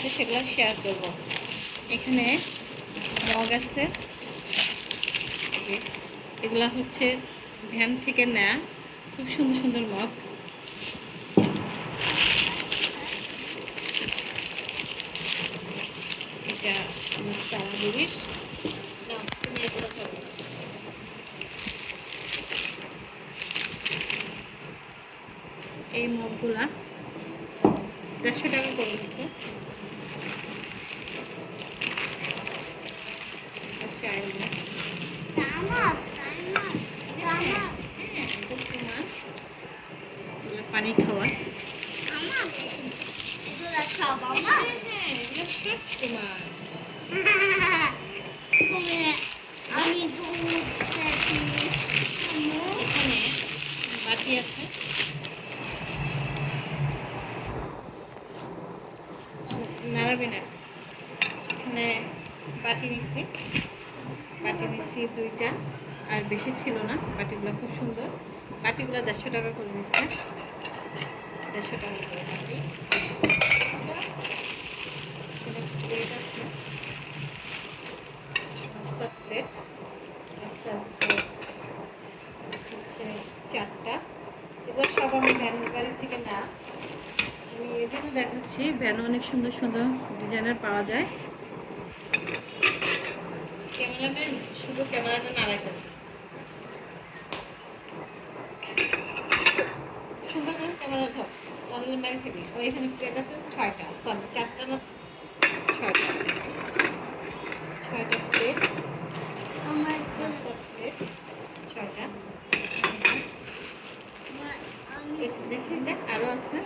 সাথে সেগুলো শেয়ার করব। এখানে মগ আছে, যে এগুলা হচ্ছে ভ্যান থেকে নেয়া, খুব সুন্দর সুন্দর মগ। এটা আমার সারাগুড়ির না, তুমি এগুলো করো। এই মগগুলা 150 টাকা করে দিচ্ছে। আচ্ছা পানি খাওয়া এখানে বাটি আছে, নাড়াবে না। এখানে বাটি নিচ্ছি, দুইটা, আর বেশি ছিল না। বাটিগুলো খুব সুন্দর, বাটিগুলো 150 টাকা করে নিচ্ছে, 150 টাকা করে বাটি। প্লেট আছে, নাস্তার প্লেট, হচ্ছে 4টা। এবার সব আমি ভ্যান গাড়ি থেকে না, আমি এই জন্য দেখাচ্ছি, ভ্যানে অনেক সুন্দর সুন্দর ডিজাইনের পাওয়া যায়। ক্যামেরাম্যান শুধু ক্যামেরাটা নাড়াইতেছে, সুন্দর করে ক্যামেরা ধর, তাহলে ব্যাগ থেকে। ও এখানে প্লেট আছে 6টা, সরি 4টা না 6টা, 6টা প্লেট, নাস্তার প্লেট 6টা। দেখি, আরও আছে।